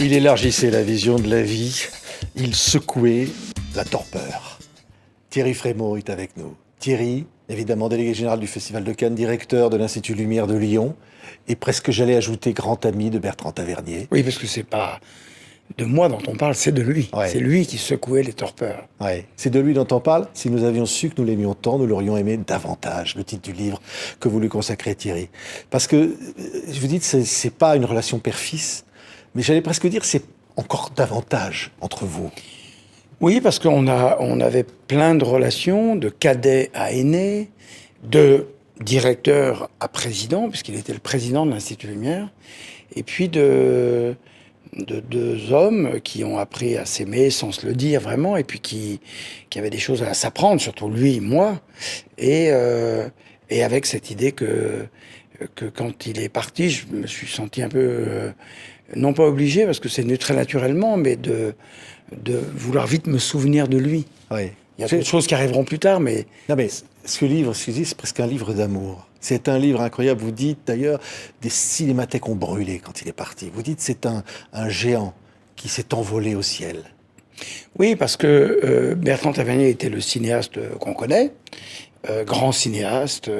Il élargissait la vision de la vie, il secouait la torpeur. Thierry Frémaux est avec nous. Thierry, évidemment délégué général du Festival de Cannes, directeur de l'Institut Lumière de Lyon, et presque, j'allais ajouter, grand ami de Bertrand Tavernier. Oui, parce que c'est pas de moi dont on parle, c'est de lui. Ouais. C'est lui qui secouait les torpeurs. Ouais. C'est de lui dont on parle. Si nous avions su que nous l'aimions tant, nous l'aurions aimé davantage, le titre du livre que vous lui consacrez, Thierry. Parce que, je vous dis, c'est pas une relation père-fils, mais j'allais presque dire c'est encore davantage entre vous. Oui, parce on avait plein de relations, de cadet à aîné, de directeur à président, puisqu'il était le président de l'Institut Lumière, et puis de deux hommes qui ont appris à s'aimer sans se le dire vraiment, et puis qui avaient des choses à s'apprendre, surtout lui, moi, et avec cette idée que quand il est parti, je me suis senti un peu, non pas obligé, parce que c'est venu très naturellement, mais de vouloir vite me souvenir de lui. Oui. Il y a d'autres choses qui arriveront plus tard, mais... Non mais, ce livre, c'est presque un livre d'amour. C'est un livre incroyable. Vous dites d'ailleurs, des cinémathèques ont brûlé quand il est parti. Vous dites c'est un géant qui s'est envolé au ciel. Oui, parce que Bertrand Tavernier était le cinéaste qu'on connaît, grand cinéaste,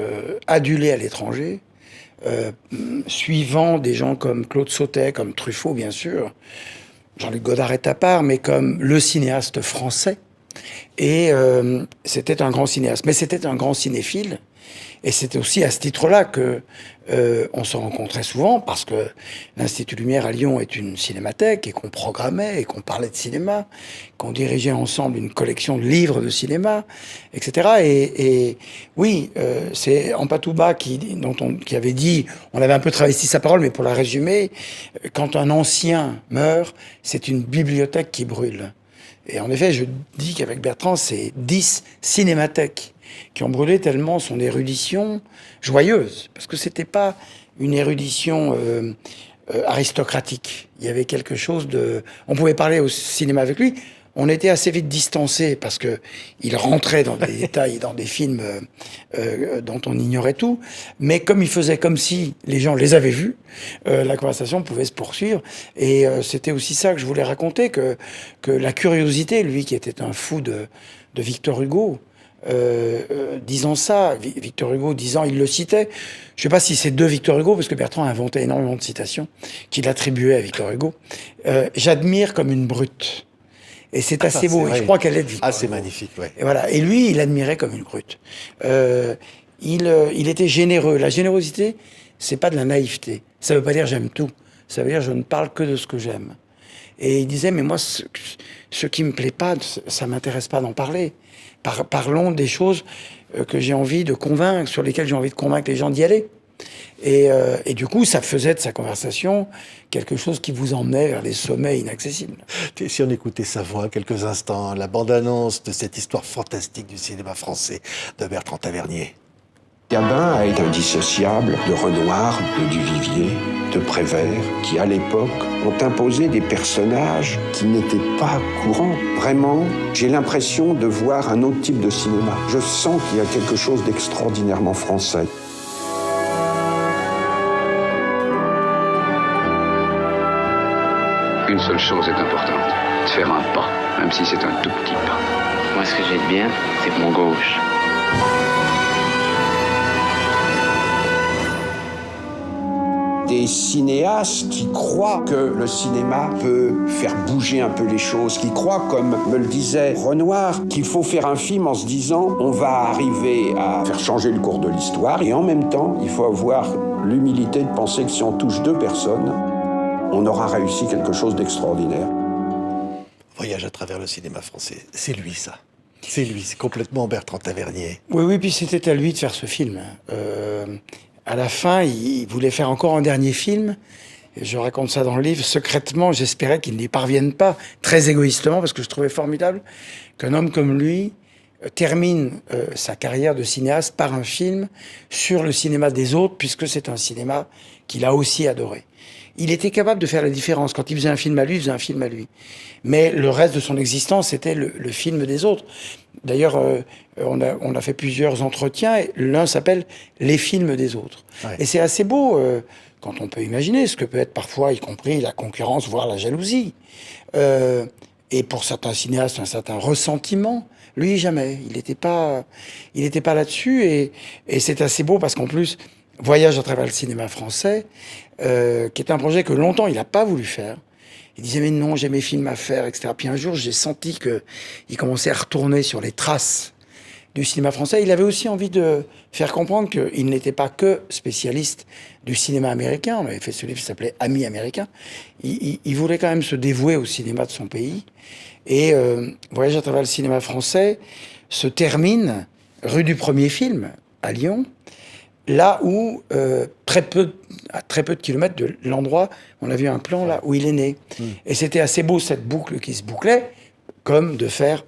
adulé à l'étranger, suivant des gens comme Claude Sautet, comme Truffaut bien sûr, Jean-Luc Godard est à part, mais comme le cinéaste français. Et c'était un grand cinéaste, mais c'était un grand cinéphile. Et c'était aussi à ce titre-là que on se rencontrait souvent, parce que l'Institut Lumière à Lyon est une cinémathèque, et qu'on programmait, et qu'on parlait de cinéma, qu'on dirigeait ensemble une collection de livres de cinéma, etc. Et oui, c'est Ampatouba qui avait dit, on avait un peu travesti sa parole, mais pour la résumer, quand un ancien meurt, c'est une bibliothèque qui brûle. Et en effet, je dis qu'avec Bertrand, c'est 10 cinémathèques qui ont brûlé tellement son érudition joyeuse. Parce que c'était pas une érudition aristocratique. Il y avait quelque chose de... On pouvait parler au cinéma avec lui. On était assez vite distancés parce que il rentrait dans des détails, dans des films dont on ignorait tout. Mais comme il faisait comme si les gens les avaient vus, la conversation pouvait se poursuivre. Et c'était aussi ça que je voulais raconter, que la curiosité, lui qui était un fou de Victor Hugo, disant ça, Victor Hugo disant, il le citait. Je ne sais pas si c'est de Victor Hugo, parce que Bertrand a inventé énormément de citations qu'il attribuait à Victor Hugo. J'admire comme une brute. Et c'est assez beau. Et je crois qu'elle est de Victor Hugo. C'est magnifique, ouais. Et voilà. Et lui, il admirait comme une brute. Il était généreux. La générosité, c'est pas de la naïveté. Ça veut pas dire j'aime tout. Ça veut dire je ne parle que de ce que j'aime. Et il disait, mais moi, ce qui me plaît pas, ça m'intéresse pas d'en parler. Parlons des choses que j'ai envie de convaincre, sur lesquelles j'ai envie de convaincre les gens d'y aller. Et du coup, ça faisait de sa conversation quelque chose qui vous emmenait vers les sommets inaccessibles. Si on écoutait sa voix quelques instants, la bande-annonce de cette histoire fantastique du cinéma français de Bertrand Tavernier. Gabin a été indissociable de Renoir, de Duvivier, de Prévert, qui à l'époque ont imposé des personnages qui n'étaient pas courants. Vraiment, j'ai l'impression de voir un autre type de cinéma. Je sens qu'il y a quelque chose d'extraordinairement français. Une seule chose est importante, de faire un pas, même si c'est un tout petit pas. Moi, ce que j'ai de bien, c'est mon gauche. Des cinéastes qui croient que le cinéma peut faire bouger un peu les choses, qui croient, comme me le disait Renoir, qu'il faut faire un film en se disant on va arriver à faire changer le cours de l'histoire, et en même temps, il faut avoir l'humilité de penser que si on touche 2 personnes, on aura réussi quelque chose d'extraordinaire. Voyage à travers le cinéma français, c'est lui ça. C'est lui, c'est complètement Bertrand Tavernier. Oui, puis c'était à lui de faire ce film. À la fin, il voulait faire encore un dernier film. Et je raconte ça dans le livre. Secrètement, j'espérais qu'il n'y parvienne pas, très égoïstement, parce que je trouvais formidable qu'un homme comme lui termine sa carrière de cinéaste par un film sur le cinéma des autres, puisque c'est un cinéma qu'il a aussi adoré. Il était capable de faire la différence. Quand il faisait un film à lui, il faisait un film à lui. Mais le reste de son existence, c'était le film des autres. D'ailleurs, on a fait plusieurs entretiens, et l'un s'appelle « Les films des autres ». Ouais. Et c'est assez beau, quand on peut imaginer ce que peut être parfois, y compris la concurrence, voire la jalousie. Et pour certains cinéastes, un certain ressentiment. Lui, jamais. Il n'était pas là-dessus. Et c'est assez beau parce qu'en plus, Voyage à travers le cinéma français, qui est un projet que longtemps il n'a pas voulu faire. Il disait mais non, j'ai mes films à faire, etc. Puis un jour, j'ai senti qu'il commençait à retourner sur les traces du cinéma français. Il avait aussi envie de faire comprendre qu'il n'était pas que spécialiste du cinéma américain. On avait fait ce livre qui s'appelait Amis américains. Il voulait quand même se dévouer au cinéma de son pays. Et Voyage à travers le cinéma français se termine rue du Premier Film, à Lyon, là où, à très peu de kilomètres de l'endroit, on a vu un plan là où il est né. Et c'était assez beau, cette boucle qui se bouclait, comme de faire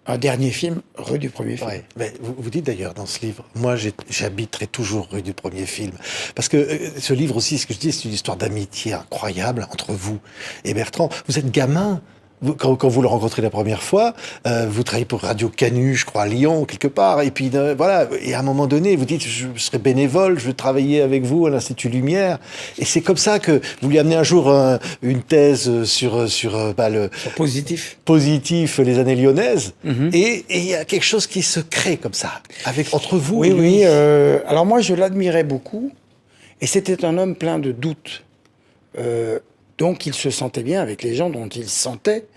un dernier film rue du Premier Film. Ouais. Mais vous dites d'ailleurs dans ce livre, moi j'habiterai toujours rue du Premier Film. Parce que ce livre aussi, ce que je dis, c'est une histoire d'amitié incroyable entre vous et Bertrand. Vous êtes gamin. Quand vous le rencontrez la première fois, vous travaillez pour Radio Canu, je crois, à Lyon, quelque part, et puis voilà, et à un moment donné, vous dites, je serai bénévole, je veux travailler avec vous à l'Institut Lumière, et c'est comme ça que vous lui amenez un jour une thèse sur le positif, les années lyonnaises, et il y a quelque chose qui se crée comme ça, entre vous Oui, et lui. oui. Alors moi, je l'admirais beaucoup, et c'était un homme plein de doutes. Donc il se sentait bien avec les gens dont il sentait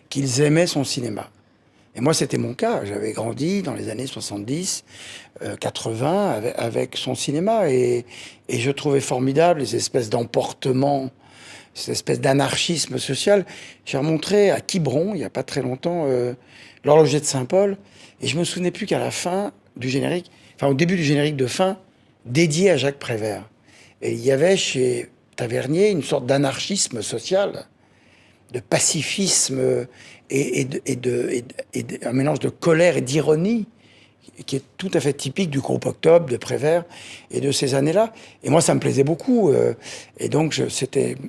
qu'ils aimaient son cinéma. Et moi, c'était mon cas. J'avais grandi dans les années 70, 80 avec son cinéma. Et je trouvais formidable les espèces d'emportements, ces espèces d'anarchisme social. J'ai remontré à Quiberon, il n'y a pas très longtemps, l'Horloger de Saint-Paul. Et je me souvenais plus qu'à la fin du générique, au début du générique de fin, dédié à Jacques Prévert. Et il y avait chez Tavernier une sorte d'anarchisme social, de pacifisme et un mélange de colère et d'ironie qui est tout à fait typique du groupe Octobre, de Prévert et de ces années-là. Et moi, ça me plaisait beaucoup. Et donc,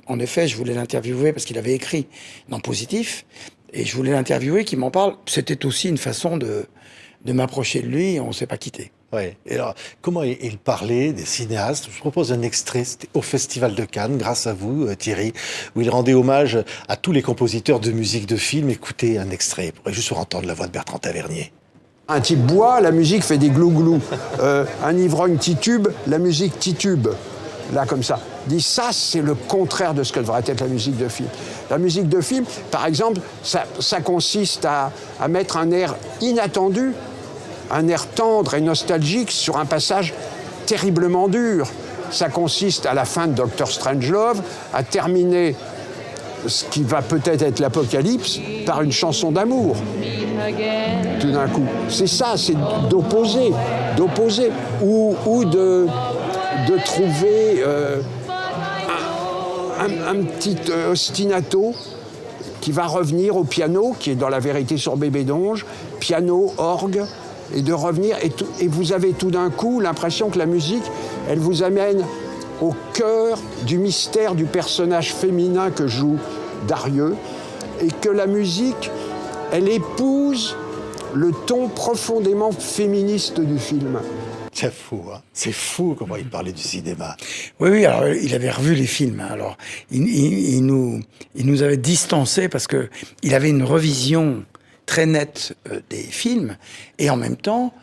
en effet, je voulais l'interviewer parce qu'il avait écrit dans Positif. Et je voulais l'interviewer, qu'il m'en parle. C'était aussi une façon de m'approcher de lui et on ne s'est pas quitté. Ouais. Et alors, comment il parlait des cinéastes? Je vous propose un extrait, c'était au Festival de Cannes, grâce à vous, Thierry, où il rendait hommage à tous les compositeurs de musique de film. Écoutez un extrait, pour juste entendre la voix de Bertrand Tavernier. Un type boit, la musique fait des glou-glou. Un ivrogne titube, la musique titube. Là, comme ça. Dit ça, c'est le contraire de ce que devrait être la musique de film. La musique de film, par exemple, ça consiste à mettre un air inattendu, un air tendre et nostalgique sur un passage terriblement dur. Ça consiste, à la fin de Dr. Strangelove, à terminer ce qui va peut-être être l'apocalypse par une chanson d'amour. Tout d'un coup. C'est ça, c'est d'opposer. Ou de trouver un petit ostinato qui va revenir au piano, qui est dans La Vérité sur Bébé Donge, piano, orgue, et de revenir, et vous avez tout d'un coup l'impression que la musique, elle vous amène au cœur du mystère du personnage féminin que joue Darieux, et que la musique, elle épouse le ton profondément féministe du film. C'est fou, hein. C'est fou comment il parlait du cinéma. Oui, alors il avait revu les films. Alors il nous avait distancés parce que il avait une revision très nette des films, et en même temps,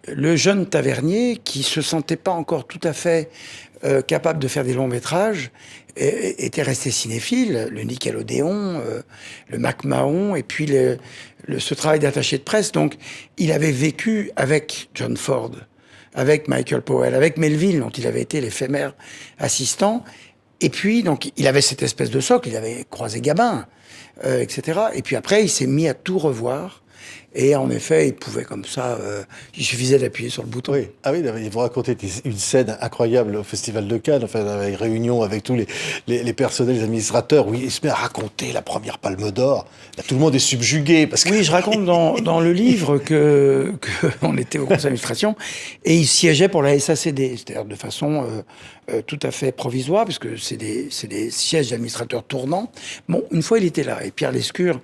le jeune Tavernier, qui se sentait pas encore tout à fait capable de faire des longs métrages, était resté cinéphile, le Nickelodeon, le MacMahon, et puis ce travail d'attaché de presse. Donc, il avait vécu avec John Ford, avec Michael Powell, avec Melville, dont il avait été l'éphémère assistant. Et puis, donc, il avait cette espèce de socle, il avait croisé Gabin, etc. Et puis après, il s'est mis à tout revoir. Et en effet, il pouvait comme ça, il suffisait d'appuyer sur le bouton. Oui. Ah oui, vous racontez une scène incroyable au Festival de Cannes, enfin, avec réunion avec tous les personnels, les administrateurs, où il se met à raconter la première Palme d'Or. Là, tout le monde est subjugué. Parce que... Oui, je raconte dans le livre que on était au conseil d'administration et il siégeait pour la SACD, c'est-à-dire de façon tout à fait provisoire, puisque c'est des sièges d'administrateurs tournants. Bon, une fois, il était là, et Pierre Lescure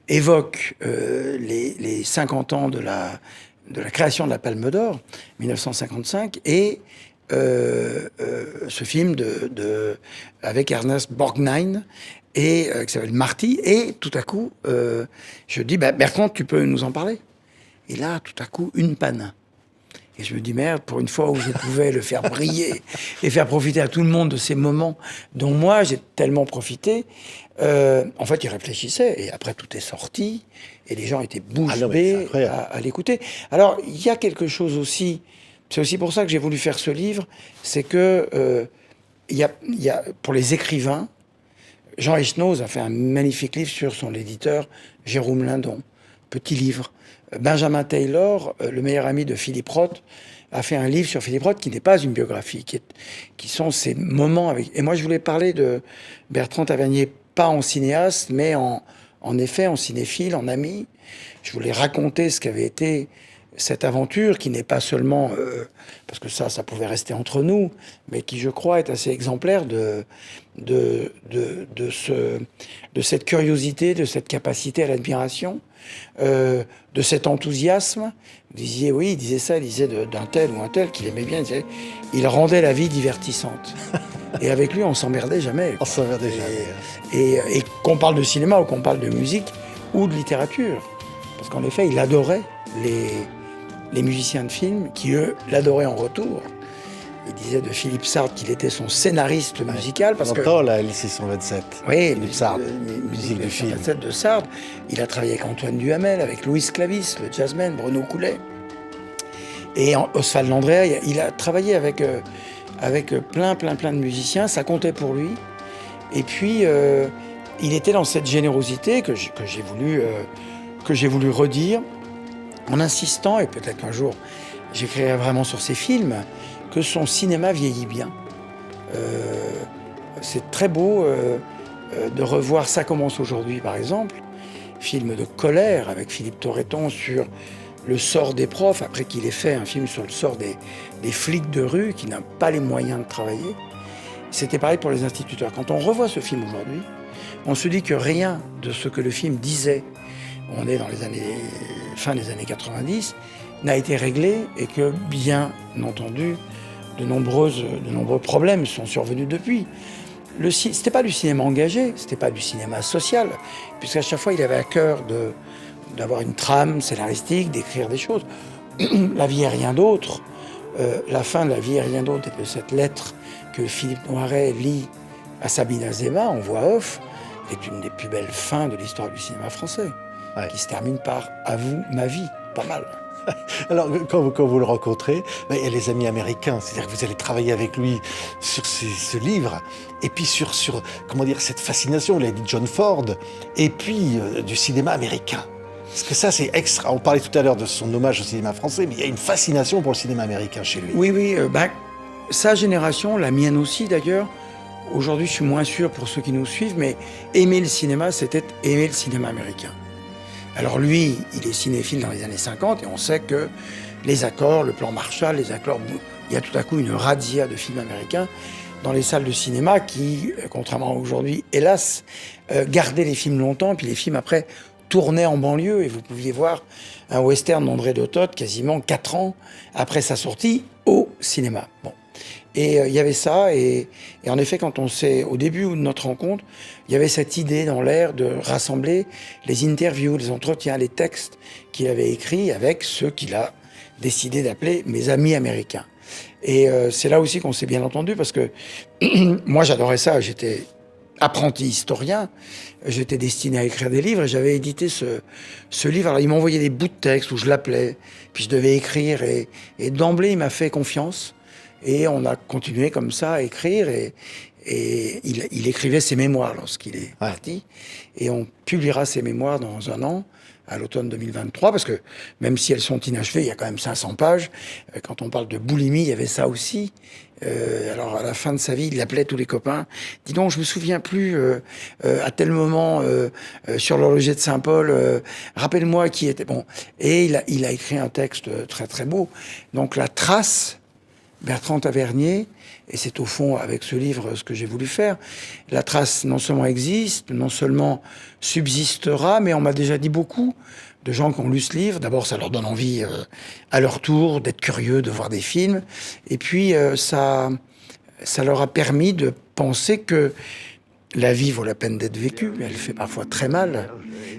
évoque les 50 ans de la création de la Palme d'Or, 1955, et ce film avec Ernest Borgnine, et qui s'appelle Marty, et tout à coup, je dis, Bertrand, tu peux nous en parler? Et là, tout à coup, une panne. Et je me dis, merde, pour une fois où je pouvais le faire briller et faire profiter à tout le monde de ces moments dont moi, j'ai tellement profité, en fait, il réfléchissait, et après, tout est sorti, et les gens étaient bouche bée à l'écouter. Alors, il y a quelque chose aussi, c'est aussi pour ça que j'ai voulu faire ce livre, c'est que, il y a, pour les écrivains, Jean Echenoz a fait un magnifique livre sur son éditeur, Jérôme Lindon, petit livre. Benjamin Taylor, le meilleur ami de Philippe Roth, a fait un livre sur Philippe Roth qui n'est pas une biographie, qui sont ses moments avec... Et moi, je voulais parler de Bertrand Tavernier, pas en cinéaste, mais en effet, en cinéphile, en ami. Je voulais raconter ce qu'avait été cette aventure, qui n'est pas seulement... parce que ça pouvait rester entre nous, mais qui, je crois, est assez exemplaire de cette curiosité, de cette capacité à l'admiration, de cet enthousiasme. Vous disiez, oui, il disait ça, il disait d'un tel ou un tel qu'il aimait bien, il rendait la vie divertissante. Et avec lui, on s'emmerdait jamais. On s'emmerdait jamais. Et qu'on parle de cinéma ou qu'on parle de musique ou de littérature. Parce qu'en effet, il adorait les musiciens de film qui, eux, l'adoraient en retour. Il disait de Philippe Sard qu'il était son scénariste musical. Parce on entend la L627. Oui, Philippe Sard, musique du film. De Sard. Il a travaillé avec Antoine Duhamel, avec Louis Clavis, le jazzman, Bruno Coulet. Et Oswald Landrea, il a travaillé avec plein de musiciens. Ça comptait pour lui. Et puis, il était dans cette générosité que j'ai voulu redire, en insistant, et peut-être qu'un jour j'écrirai vraiment sur ces films, que son cinéma vieillit bien. C'est très beau de revoir Ça commence aujourd'hui, par exemple, film de colère avec Philippe Torreton sur le sort des profs, après qu'il ait fait un film sur le sort des flics de rue qui n'ont pas les moyens de travailler. C'était pareil pour les instituteurs. Quand on revoit ce film aujourd'hui, on se dit que rien de ce que le film disait, on est dans fin des années 90, n'a été réglé et que, bien entendu, de nombreux problèmes sont survenus depuis. C'était pas du cinéma engagé, c'était pas du cinéma social, puisqu'à chaque fois, il avait à cœur d'avoir une trame scénaristique, d'écrire des choses. La vie est rien d'autre. La fin de La vie est rien d'autre est de cette lettre que Philippe Noiret lit à Sabine Azéma en voix off, est une des plus belles fins de l'histoire du cinéma français, qui se termine par « À vous, ma vie ». Pas mal. Alors, quand vous le rencontrez, il y a les amis américains, c'est-à-dire que vous allez travailler avec lui sur ce livre, et puis sur comment dire, cette fascination, il a dit John Ford, et puis du cinéma américain. Parce que ça, c'est extra. On parlait tout à l'heure de son hommage au cinéma français, mais il y a une fascination pour le cinéma américain chez lui. Oui, sa génération, la mienne aussi d'ailleurs, aujourd'hui je suis moins sûr pour ceux qui nous suivent, mais aimer le cinéma, c'était aimer le cinéma américain. Alors lui, il est cinéphile dans les années 50 et on sait que les accords, le plan Marshall, il y a tout à coup une razzia de films américains dans les salles de cinéma qui, contrairement à aujourd'hui, hélas, gardaient les films longtemps, puis les films après tournaient en banlieue et vous pouviez voir un western d'André Dautot quasiment 4 ans après sa sortie au cinéma. Bon. Et il y avait ça, et en effet, quand au début de notre rencontre, il y avait cette idée dans l'air de rassembler les interviews, les entretiens, les textes qu'il avait écrits avec ceux qu'il a décidé d'appeler mes amis américains. Et c'est là aussi qu'on s'est bien entendu, parce que moi j'adorais ça, j'étais apprenti historien, j'étais destiné à écrire des livres, et j'avais édité ce livre. Alors il m'envoyait des bouts de texte où je l'appelais, puis je devais écrire, et d'emblée il m'a fait confiance. Et on a continué comme ça à écrire, et il écrivait ses mémoires lorsqu'il est parti. Et on publiera ses mémoires dans 1 an, à l'automne 2023, parce que même si elles sont inachevées, il y a quand même 500 pages. Quand on parle de boulimie, il y avait ça aussi. Alors, à la fin de sa vie, il appelait tous les copains. Dis donc, je me souviens plus, à tel moment, sur l'horloger de Saint-Paul, rappelle-moi qui était... Bon. Et il a écrit un texte très, très beau. Donc, La Trace, Bertrand Tavernier, et c'est au fond, avec ce livre, ce que j'ai voulu faire. La trace non seulement existe, non seulement subsistera, mais on m'a déjà dit beaucoup de gens qui ont lu ce livre. D'abord, ça leur donne envie, à leur tour, d'être curieux, de voir des films. Et puis, ça leur a permis de penser que la vie vaut la peine d'être vécue. Elle fait parfois très mal.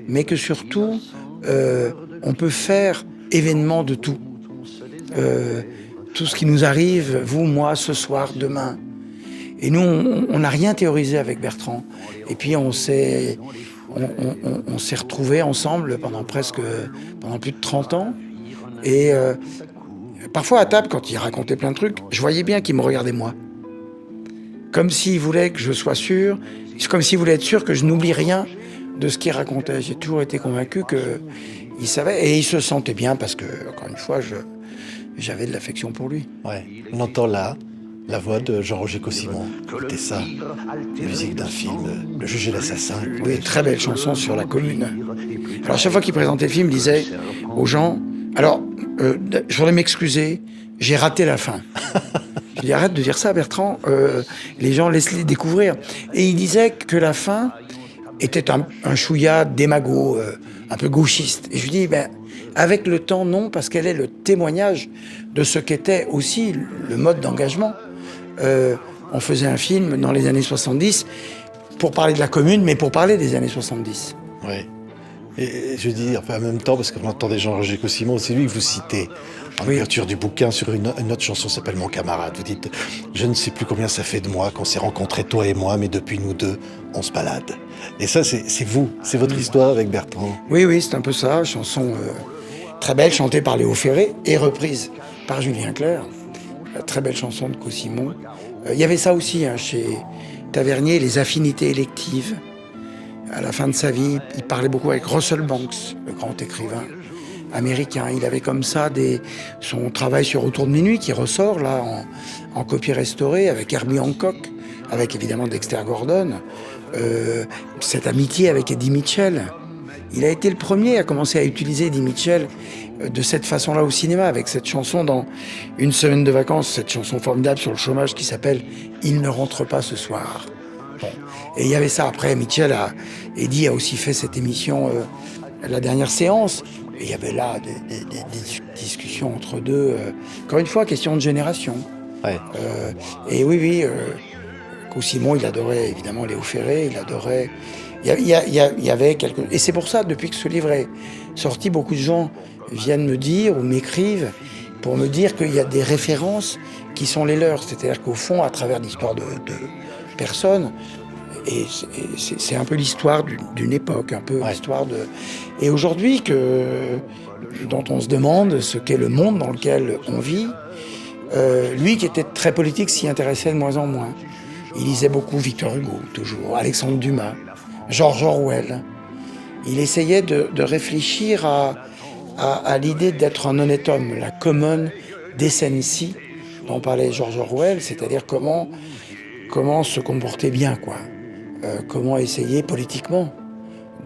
Mais que surtout, on peut faire événement de tout. Tout ce qui nous arrive, vous, moi, ce soir, demain. Et nous, on n'a rien théorisé avec Bertrand. Et puis, on s'est retrouvés ensemble pendant plus de 30 ans. Et parfois, à table, quand il racontait plein de trucs, je voyais bien qu'il me regardait moi. Comme s'il voulait que je sois sûr, comme s'il voulait être sûr que je n'oublie rien de ce qu'il racontait. J'ai toujours été convaincu qu'il savait. Et il se sentait bien parce que, encore une fois, j'avais de l'affection pour lui. Ouais. On entend là la voix de Jean-Roger Cossimon. Écoutez ça, musique d'un film, Le Juge et l'Assassin. Oui, très belle chanson sur la Commune. Alors, chaque fois qu'il présentait le film, il disait aux gens, alors, je voudrais m'excuser, j'ai raté la fin. Je dis, arrête de dire ça, Bertrand, les gens, laisse-les découvrir. Et il disait que la fin était un chouïa démago, un peu gauchiste. Et je lui dis, avec le temps, non, parce qu'elle est le témoignage de ce qu'était aussi le mode d'engagement. On faisait un film dans les années 70 pour parler de la Commune, mais pour parler des années 70. Oui. Et je dis, en même temps, parce qu'on entendait Jean-Roger Cossimon, c'est lui que vous citez en ouverture du bouquin sur une autre chanson qui s'appelle Mon camarade. Vous dites, je ne sais plus combien ça fait de mois qu'on s'est rencontrés, toi et moi, mais depuis nous deux, on se balade. Et ça, c'est vous, c'est votre histoire avec Bertrand. Oui, c'est un peu ça, chanson très belle, chantée par Léo Ferré et reprise par Julien Clerc. Très belle chanson de Cossimon. Il y avait ça aussi chez Tavernier, les affinités électives. À la fin de sa vie, il parlait beaucoup avec Russell Banks, le grand écrivain américain. Il avait comme ça son travail sur Autour de minuit qui ressort là en copie restaurée avec Herbie Hancock, avec évidemment Dexter Gordon. Cette amitié avec Eddie Mitchell. Il a été le premier à commencer à utiliser Eddie Mitchell de cette façon-là au cinéma, avec cette chanson dans Une semaine de vacances, cette chanson formidable sur le chômage qui s'appelle « Il ne rentre pas ce soir ». Bon. Et il y avait ça. Après, Eddie a aussi fait cette émission La dernière séance. Et il y avait là des discussions entre deux. Encore une fois, question de génération. Ouais. Et oui, Cossimon, il adorait évidemment Léo Ferré, il adorait... Il y avait quelque... Et c'est pour ça, depuis que ce livre est sorti, beaucoup de gens viennent me dire ou m'écrivent pour me dire qu'il y a des références qui sont les leurs. C'est-à-dire qu'au fond, à travers l'histoire de personnes, et c'est un peu l'histoire d'une époque, un peu l'histoire de... Et aujourd'hui, dont on se demande ce qu'est le monde dans lequel on vit, lui qui était très politique s'y intéressait de moins en moins. Il lisait beaucoup Victor Hugo, toujours, Alexandre Dumas, George Orwell. Il essayait de réfléchir à l'idée d'être un honnête homme, la common decency dont parlait George Orwell, c'est-à-dire comment se comporter bien, quoi. Comment essayer politiquement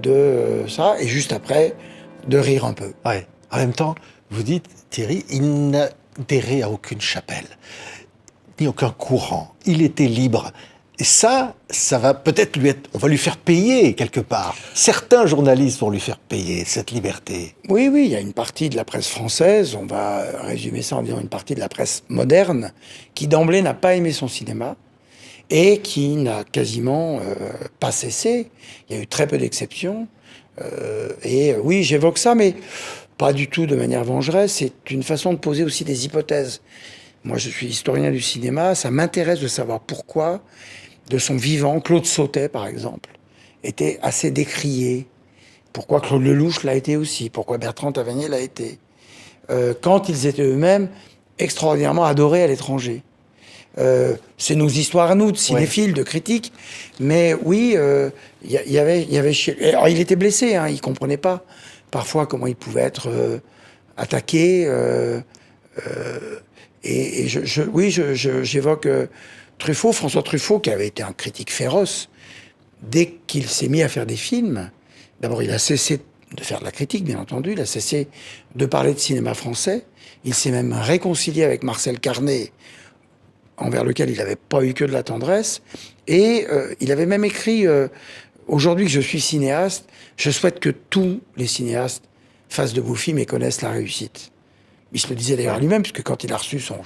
de ça, et juste après, de rire un peu. Ouais. En même temps, vous dites, Thierry, il n'adhérait à aucune chapelle, ni aucun courant. Il était libre. Et ça va peut-être on va lui faire payer quelque part. Certains journalistes vont lui faire payer cette liberté. Oui, il y a une partie de la presse française, on va résumer ça en disant une partie de la presse moderne, qui d'emblée n'a pas aimé son cinéma et qui n'a quasiment pas cessé. Il y a eu très peu d'exceptions. Oui, j'évoque ça, mais pas du tout de manière vengeresse. C'est une façon de poser aussi des hypothèses. Moi, je suis historien du cinéma, ça m'intéresse de savoir pourquoi, de son vivant, Claude Sautet, par exemple, était assez décrié. Pourquoi Claude Lelouch l'a été aussi, pourquoi Bertrand Tavernier l'a été. Quand ils étaient eux-mêmes extraordinairement adorés à l'étranger. C'est nos histoires à nous, de cinéphiles, de critiques. Mais oui, il y avait... Alors, il était blessé, il comprenait pas parfois comment il pouvait être attaqué. J'évoque Truffaut, François Truffaut, qui avait été un critique féroce. Dès qu'il s'est mis à faire des films, d'abord il a cessé de faire de la critique, bien entendu, il a cessé de parler de cinéma français, il s'est même réconcilié avec Marcel Carné, envers lequel il n'avait pas eu que de la tendresse, et il avait même écrit aujourd'hui que je suis cinéaste, je souhaite que tous les cinéastes fassent de beaux films et connaissent la réussite. Il se le disait d'ailleurs lui-même, puisque quand il a reçu son,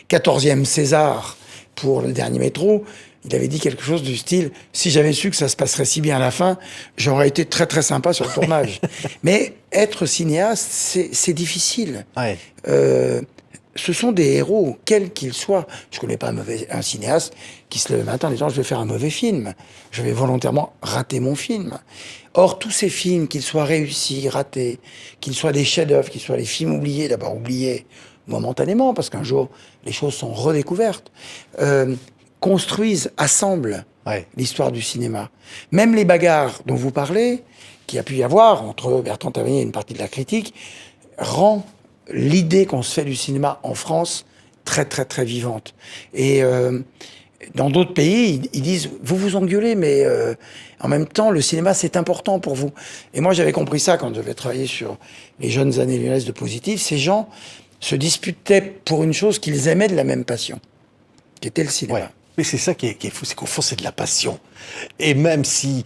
14e César pour Le Dernier Métro, il avait dit quelque chose du style « Si j'avais su que ça se passerait si bien à la fin, j'aurais été très très sympa sur le tournage. » Mais être cinéaste, c'est difficile. Ouais. Ce sont des héros, quels qu'ils soient. Je connais pas un cinéaste qui se lève le matin en disant « Je vais faire un mauvais film. Je vais volontairement rater mon film. » Or, tous ces films, qu'ils soient réussis, ratés, qu'ils soient des chefs-d'œuvre, qu'ils soient des films oubliés, d'abord oubliés momentanément, parce qu'un jour, les choses sont redécouvertes, construisent, assemblent l'histoire du cinéma. Même les bagarres dont vous parlez, qu'il y a pu y avoir entre Bertrand Tavernier et une partie de la critique, rend l'idée qu'on se fait du cinéma en France très très très vivante. Et dans d'autres pays, ils disent « Vous vous engueulez, mais en même temps, le cinéma, c'est important pour vous. » Et moi, j'avais compris ça quand je devais travailler sur les jeunes années lyonnaises de Positif. Ces gens se disputaient pour une chose qu'ils aimaient de la même passion, qui était le cinéma. Ouais. Mais c'est ça qui est fou, c'est qu'au fond, c'est de la passion. Et même si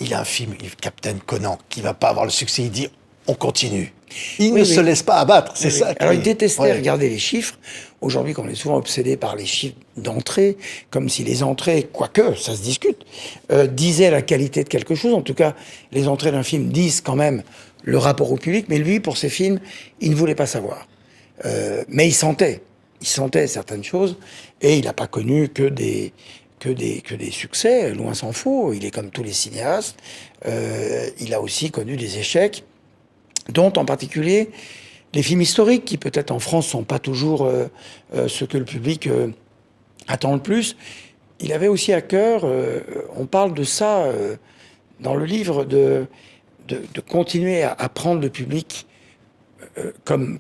il y a un film, Captain Conan, qui va pas avoir le succès, il dit on continue. Il ne se laisse pas abattre, c'est ça. Alors il détestait regarder les chiffres. Aujourd'hui, quand on est souvent obsédé par les chiffres d'entrée, comme si les entrées, quoique ça se discute, disaient la qualité de quelque chose. En tout cas, les entrées d'un film disent quand même le rapport au public. Mais lui, pour ses films, il ne voulait pas savoir. Mais il sentait certaines choses, et il n'a pas connu que des succès, loin s'en faut. Il est comme tous les cinéastes. Il a aussi connu des échecs, dont en particulier les films historiques, qui peut-être en France sont pas toujours ce que le public attend le plus. Il avait aussi à cœur, on parle de ça dans le livre, de continuer à prendre le public comme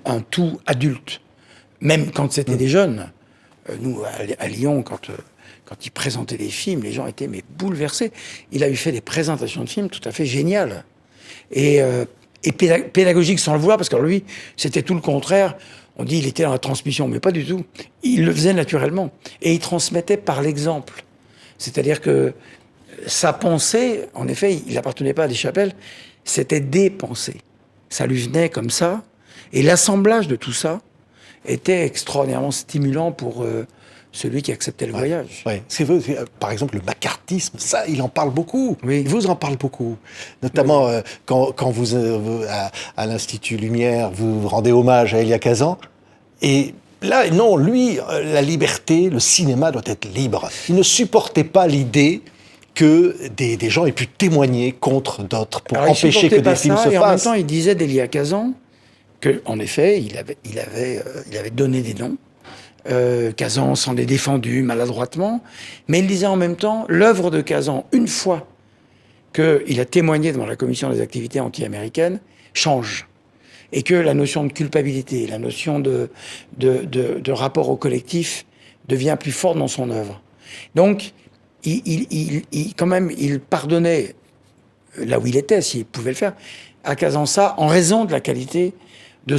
un tout adulte, même quand c'était des jeunes. Nous, à Lyon, quand il présentait des films, les gens étaient bouleversés. Il a eu fait des présentations de films tout à fait géniales. Et pédagogique sans le vouloir, parce que lui, c'était tout le contraire. On dit il était dans la transmission, mais pas du tout. Il le faisait naturellement. Et il transmettait par l'exemple. C'est-à-dire que sa pensée, en effet, il n'appartenait pas à des chapelles, c'était des pensées. Ça lui venait comme ça. Et l'assemblage de tout ça était extraordinairement stimulant pour celui qui acceptait le voyage. Ouais. Par exemple, le macartisme, ça, il en parle beaucoup. Oui. Il vous en parle beaucoup. Notamment quand vous, à l'Institut Lumière, vous rendez hommage à Elia Kazan. Et là, non, lui, la liberté, le cinéma doit être libre. Il ne supportait pas l'idée que des gens aient pu témoigner contre d'autres pour empêcher que des films se fassent. Et en même temps, il disait d'Elia Kazan qu'en effet, il avait donné des noms. Kazan s'en est défendu maladroitement, mais il disait en même temps, l'œuvre de Kazan, une fois qu'il a témoigné devant la commission des activités anti-américaines, change. Et que la notion de culpabilité, la notion de rapport au collectif devient plus forte dans son œuvre. Donc, quand même, il pardonnait, là où il était, s'il pouvait le faire, à Kazan ça, en raison de la qualité de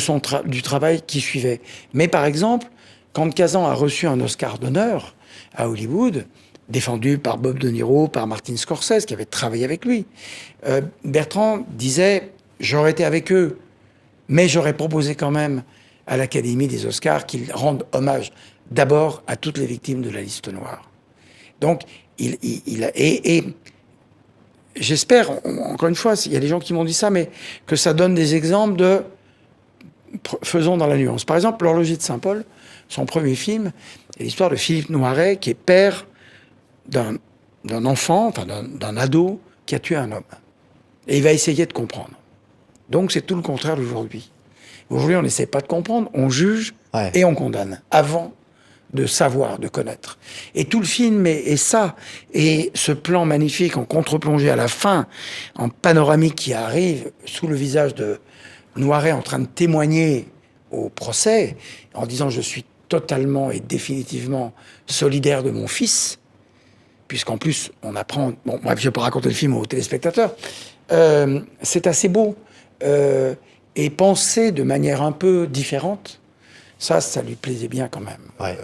du travail qui suivait. Mais par exemple, quand Kazan a reçu un Oscar d'honneur à Hollywood, défendu par Bob De Niro, par Martin Scorsese, qui avait travaillé avec lui, Bertrand disait « J'aurais été avec eux, mais j'aurais proposé quand même à l'Académie des Oscars qu'ils rendent hommage d'abord à toutes les victimes de la liste noire. » Donc, et j'espère, encore une fois, il y a des gens qui m'ont dit ça, mais que ça donne des exemples de faisons dans la nuance. Par exemple, L'Horloger de Saint-Paul, son premier film, est l'histoire de Philippe Noiret, qui est père d'un enfant, enfin d'un ado, qui a tué un homme. Et il va essayer de comprendre. Donc c'est tout le contraire d'aujourd'hui. Aujourd'hui, on n'essaie pas de comprendre, on juge et on condamne, avant de savoir, de connaître. Et tout le film est ça. Et ce plan magnifique en contre-plongée à la fin, en panoramique qui arrive sous le visage de Noiret en train de témoigner au procès, en disant « je suis totalement et définitivement solidaire de mon fils », puisqu'en plus, on apprend... Bon, bref, je vais pas raconter le film aux téléspectateurs. C'est assez beau. Et penser de manière un peu différente, ça lui plaisait bien quand même. Ouais.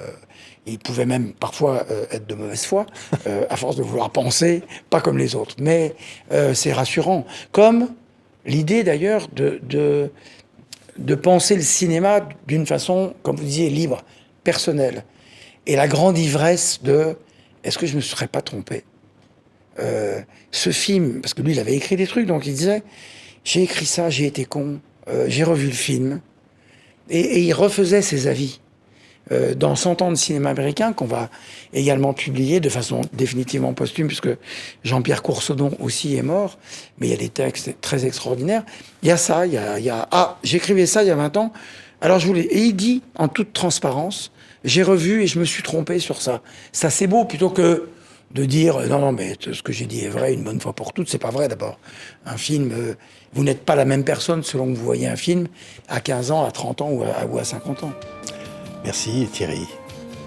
Il pouvait même parfois être de mauvaise foi, à force de vouloir penser pas comme les autres. Mais c'est rassurant. Comme l'idée d'ailleurs de penser le cinéma d'une façon, comme vous disiez, libre, personnelle. Et la grande ivresse de « est-ce que je me serais pas trompé ?» Ce film, parce que lui il avait écrit des trucs, donc il disait « j'ai écrit ça, j'ai été con, j'ai revu le film ». Et il refaisait ses avis. Dans 100 ans de cinéma américain, qu'on va également publier de façon définitivement posthume, puisque Jean-Pierre Coursaudon aussi est mort, mais il y a des textes très extraordinaires. Il y a ça, il y a ah, j'écrivais ça il y a 20 ans, alors je voulais... Et il dit, en toute transparence, j'ai revu et je me suis trompé sur ça. Ça, c'est beau, plutôt que de dire non, mais ce que j'ai dit est vrai une bonne fois pour toutes. C'est pas vrai, d'abord. Un film, vous n'êtes pas la même personne selon que vous voyez un film à 15 ans, à 30 ans ou à 50 ans. Merci Thierry.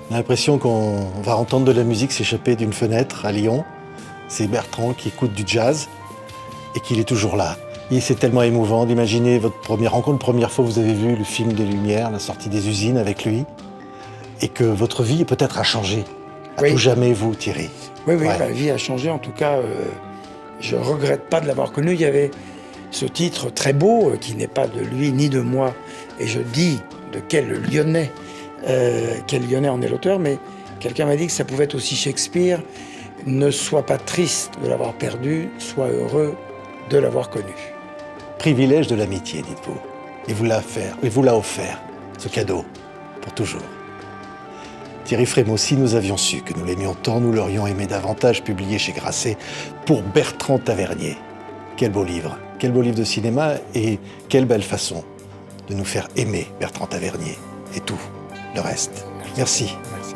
On a l'impression qu'on va entendre de la musique s'échapper d'une fenêtre à Lyon. C'est Bertrand qui écoute du jazz et qu'il est toujours là. Et c'est tellement émouvant d'imaginer votre première rencontre, première fois que vous avez vu le film des Lumières, la sortie des usines avec lui, et que votre vie peut-être a changé. À Oui. tout jamais, vous, Thierry. Oui, Ouais. ma vie a changé. En tout cas, je regrette pas de l'avoir connu. Il y avait ce titre très beau, qui n'est pas de lui ni de moi. Et je dis de quel Lyonnais en est l'auteur, mais quelqu'un m'a dit que ça pouvait être aussi Shakespeare. Ne sois pas triste de l'avoir perdu, sois heureux de l'avoir connu. Privilège de l'amitié, dites-vous. Et vous l'a offert, ce cadeau, pour toujours. Thierry Frémaux, si nous avions su que nous l'aimions tant, nous l'aurions aimé davantage, publié chez Grasset pour Bertrand Tavernier. Quel beau livre de cinéma et quelle belle façon de nous faire aimer Bertrand Tavernier et tout le reste. Merci. Merci.